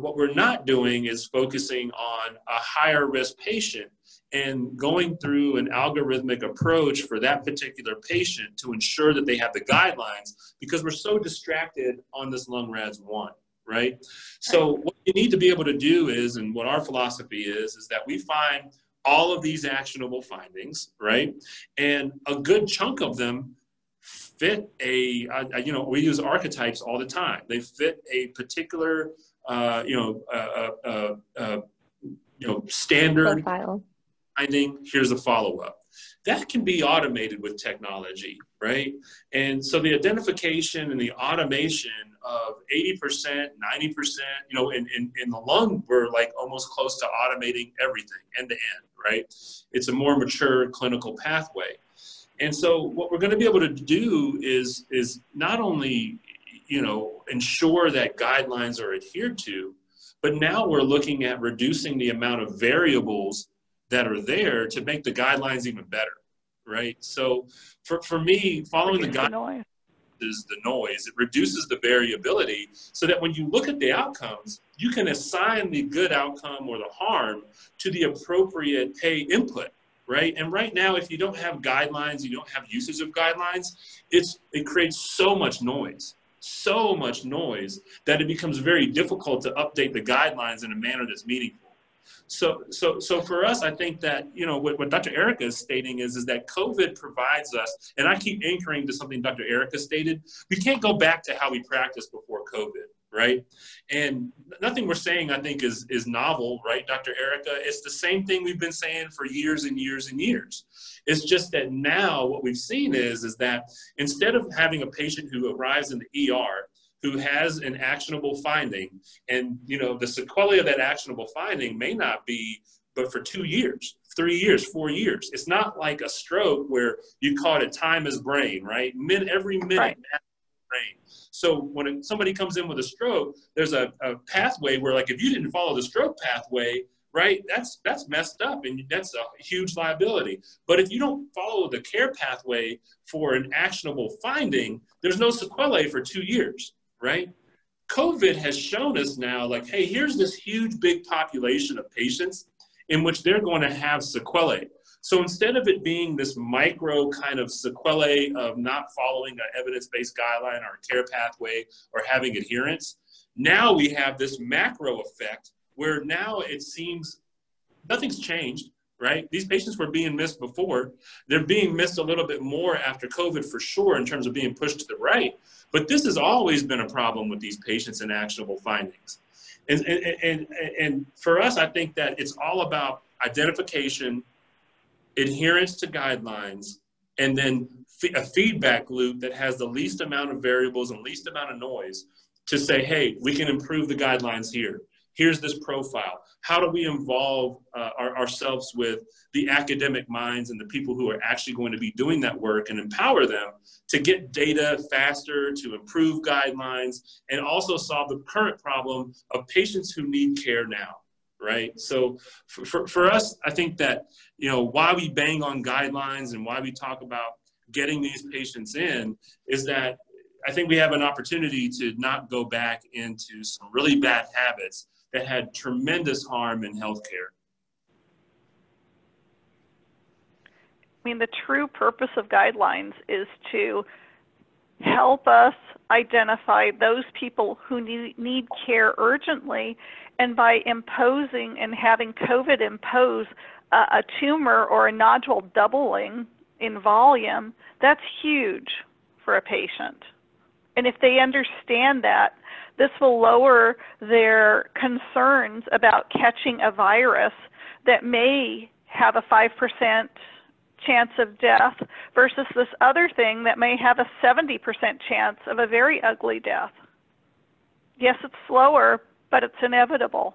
what we're not doing is focusing on a higher risk patient and going through an algorithmic approach for that particular patient to ensure that they have the guidelines, because we're so distracted on this LUNGRADS1, right? So what you need to be able to do is, and what our philosophy is that we find all of these actionable findings, right? And a good chunk of them fit we use archetypes all the time. They fit a particular, standard profile. Finding. Here's a follow-up. That can be automated with technology, right? And so the identification and the automation of 80%, 90%, in the lung, we're like almost close to automating everything end to end, right? It's a more mature clinical pathway. And so what we're going to be able to do is not only, ensure that guidelines are adhered to, but now we're looking at reducing the amount of variables that are there to make the guidelines even better, right? So for me, following the guidelines is the noise. It reduces the variability so that when you look at the outcomes, you can assign the good outcome or the harm to the appropriate input, right? And right now, if you don't have guidelines, you don't have usage of guidelines, it creates so much noise that it becomes very difficult to update the guidelines in a manner that's meaningful. So for us, I think that, what Dr. Erika is stating is that COVID provides us, and I keep anchoring to something Dr. Erika stated, we can't go back to how we practiced before COVID, right? And nothing we're saying, I think, is novel, right, Dr. Erika? It's the same thing we've been saying for years and years and years. It's just that now what we've seen is that instead of having a patient who arrives in the ER who has an actionable finding, and the sequelae of that actionable finding may not be but for 2 years, 3 years, 4 years. It's not like a stroke where you call it time is brain, right? Every minute, Right. brain. So when somebody comes in with a stroke, there's a pathway where, like, if you didn't follow the stroke pathway, right, that's messed up, and that's a huge liability. But if you don't follow the care pathway for an actionable finding, there's no sequelae for 2 years, right? COVID has shown us now, like, hey, here's this huge, big population of patients in which they're going to have sequelae. So instead of it being this micro kind of sequelae of not following an evidence-based guideline or care pathway or having adherence, now we have this macro effect where now it seems nothing's changed, right? These patients were being missed before. They're being missed a little bit more after COVID for sure in terms of being pushed to the right. But this has always been a problem with these patients and actionable findings. And for us, I think that it's all about identification, adherence to guidelines, and then a feedback loop that has the least amount of variables and least amount of noise to say, hey, we can improve the guidelines here. Here's this profile. How do we involve ourselves with the academic minds and the people who are actually going to be doing that work and empower them to get data faster, to improve guidelines, and also solve the current problem of patients who need care now, right? So for us, I think that, why we bang on guidelines and why we talk about getting these patients in is that I think we have an opportunity to not go back into some really bad habits that had tremendous harm in healthcare. I mean, the true purpose of guidelines is to help us identify those people who need care urgently, and by imposing and having COVID impose a tumor or a nodule doubling in volume, that's huge for a patient. And if they understand that, this will lower their concerns about catching a virus that may have a 5% chance of death versus this other thing that may have a 70% chance of a very ugly death. Yes, it's slower, but it's inevitable.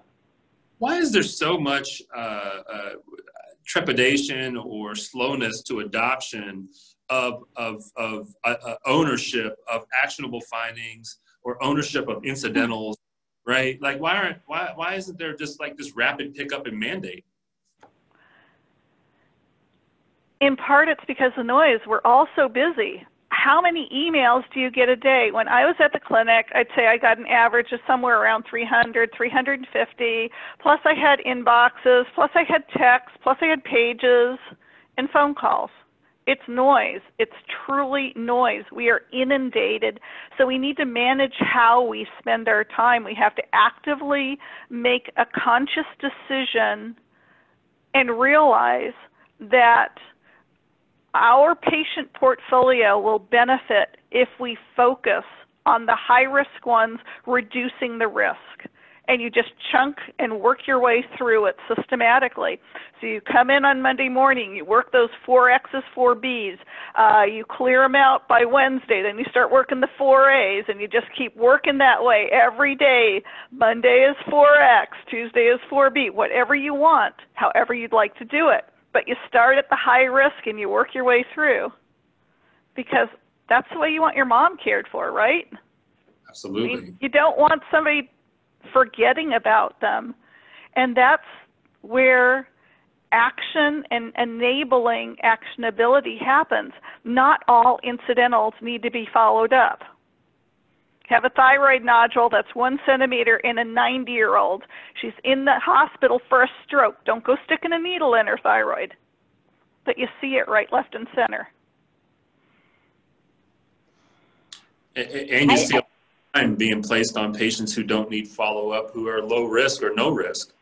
Why is there so much trepidation or slowness to adoption of ownership of actionable findings or ownership of incidentals, right? Like, why isn't there just like this rapid pickup and mandate? In part, it's because of noise. We're all so busy. How many emails do you get a day? When I was at the clinic, I'd say I got an average of somewhere around 300, 350, plus I had inboxes, plus I had texts, plus I had pages and phone calls. It's noise. It's truly noise. We are inundated, so we need to manage how we spend our time. We have to actively make a conscious decision and realize that our patient portfolio will benefit if we focus on the high-risk ones, reducing the risk. And you just chunk and work your way through it systematically. So you come in on Monday morning, you work those 4X's, 4B's, you clear them out by Wednesday, then you start working the 4A's, and you just keep working that way every day. Monday is 4X, Tuesday is 4B, whatever you want, however you'd like to do it. But you start at the high risk and you work your way through, because that's the way you want your mom cared for, right? Absolutely. You don't want somebody forgetting about them. And that's where action and enabling actionability happens. Not all incidentals need to be followed up. Have a thyroid nodule that's 1 centimeter in a 90-year-old. She's in the hospital for a stroke. Don't go sticking a needle in her thyroid. But you see it right, left, and center. And you see time being placed on patients who don't need follow-up, who are low risk or no risk.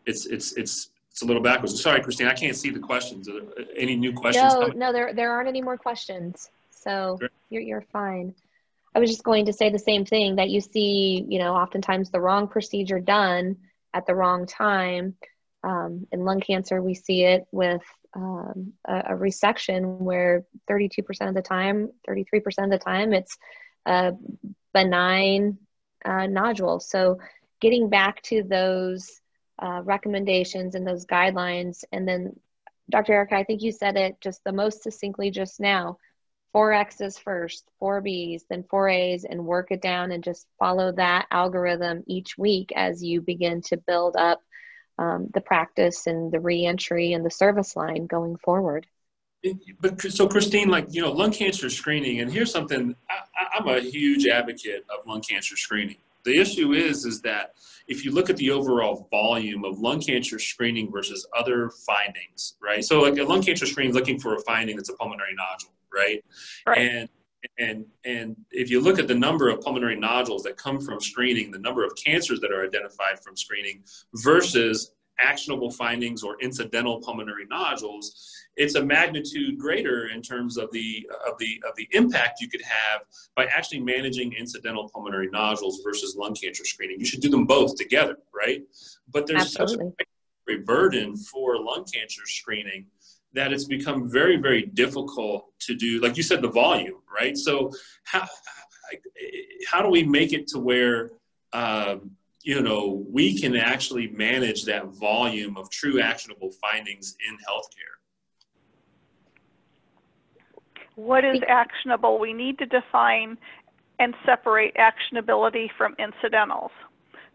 It's a little backwards. Sorry, Christine, I can't see the questions. Any new questions? No, there aren't any more questions. So you're fine. I was just going to say the same thing, that you see, oftentimes the wrong procedure done at the wrong time. In lung cancer, we see it with a resection where 32% of the time, 33% of the time, it's a benign nodule. So getting back to those recommendations and those guidelines. And then, Dr. Erika, I think you said it just the most succinctly just now: 4 X's first, 4 B's, then 4 A's, and work it down and just follow that algorithm each week as you begin to build up the practice and the reentry and the service line going forward. But so Christine, lung cancer screening, and here's something, I'm a huge advocate of lung cancer screening. The issue is that if you look at the overall volume of lung cancer screening versus other findings, right? So like a lung cancer screening is looking for a finding that's a pulmonary nodule, right? Right. And if you look at the number of pulmonary nodules that come from screening, the number of cancers that are identified from screening versus actionable findings or incidental pulmonary nodules, it's a magnitude greater in terms of the impact you could have by actually managing incidental pulmonary nodules versus lung cancer screening. You should do them both together, right? But there's Absolutely. such a burden for lung cancer screening that it's become very, very difficult to do, like you said, the volume, right? So how do we make it to where we can actually manage that volume of true actionable findings in healthcare? What is actionable? We need to define and separate actionability from incidentals.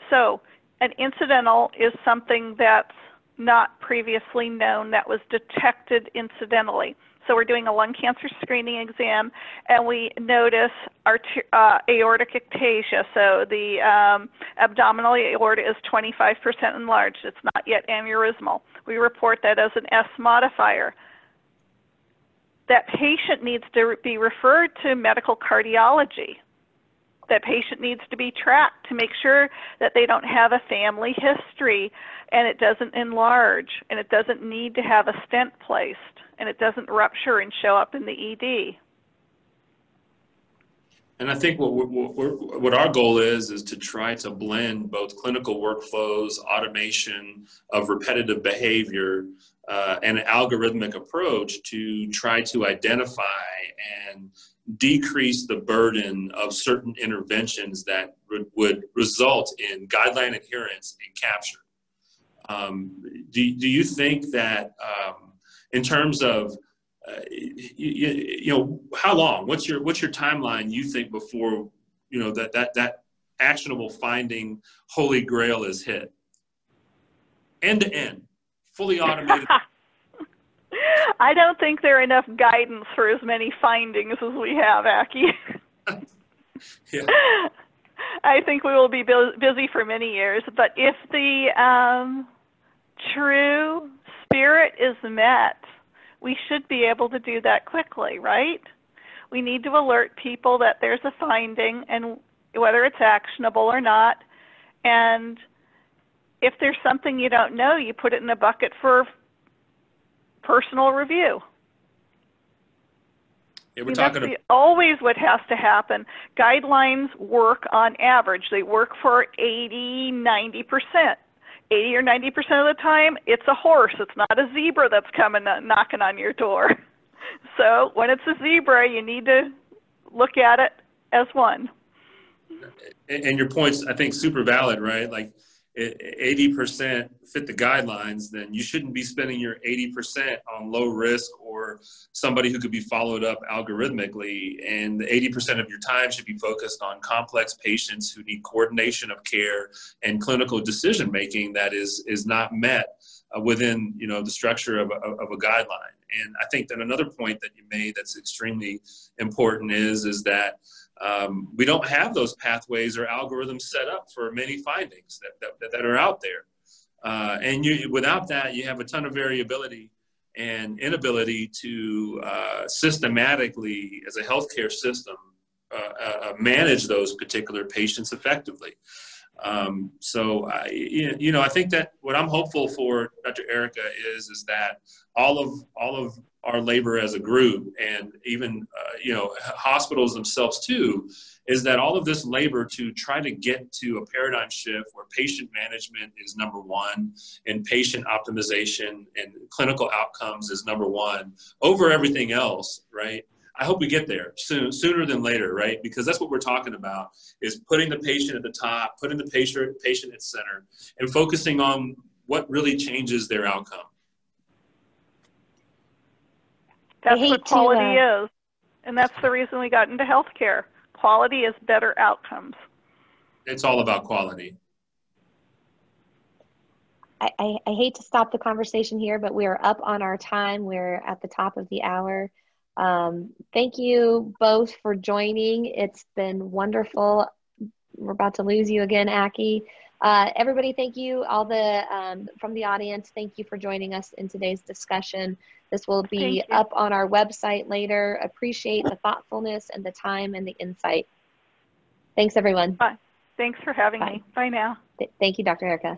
So an incidental is something that's not previously known, that was detected incidentally. So we're doing a lung cancer screening exam, and we notice aortic ectasia. So the abdominal aorta is 25% enlarged. It's not yet aneurysmal. We report that as an S modifier. That patient needs to be referred to medical cardiology. That patient needs to be tracked to make sure that they don't have a family history, and it doesn't enlarge, and it doesn't need to have a stent placed, and it doesn't rupture and show up in the ED. And I think what our goal is to try to blend both clinical workflows, automation of repetitive behavior, and an algorithmic approach to try to identify and decrease the burden of certain interventions that would result in guideline adherence and capture. Do you think that in terms of how long? What's your timeline? You think before that actionable finding holy grail is hit, end to end, fully automated? I don't think there are enough guidance for as many findings as we have, Aki. Yeah. I think we will be busy for many years, but if the true spirit is met, we should be able to do that quickly, right? We need to alert people that there's a finding, and whether it's actionable or not. And if there's something you don't know, you put it in a bucket for personal review. Yeah, that's always what has to happen. Guidelines work on average. They work for 80, 90%. 80 or 90% of the time, it's a horse. It's not a zebra that's coming knocking on your door. So when it's a zebra, you need to look at it as one. And your point's, I think, super valid, right? Like 80% fit the guidelines, then you shouldn't be spending your 80% on low risk or somebody who could be followed up algorithmically. And the 80% of your time should be focused on complex patients who need coordination of care and clinical decision making that is not met within the structure of a guideline. And I think that another point that you made that's extremely important is that we don't have those pathways or algorithms set up for many findings that are out there. And without that, you have a ton of variability and inability to systematically, as a healthcare system, manage those particular patients effectively. So I think that what I'm hopeful for, Dr. Erika, is that all of our labor as a group, and even you know, hospitals themselves too, is that all of this labor to try to get to a paradigm shift where patient management is number one and patient optimization and clinical outcomes is number one over everything else, right? I hope we get there sooner than later, right? Because that's what we're talking about, is putting the patient at the top, putting the patient at center, and focusing on what really changes their outcome. That's what quality is. And that's the reason we got into healthcare. Quality is better outcomes. It's all about quality. I hate to stop the conversation here, but we're up on our time. We're at the top of the hour. Thank you both for joining. It's been wonderful. We're about to lose you again, Aki. Everybody, thank you. All the from the audience, thank you for joining us in today's discussion. This will be up on our website later. Appreciate the thoughtfulness and the time and the insight. Thanks, everyone. Bye. Thanks for having me. Bye now. Thank you, Dr. Erika.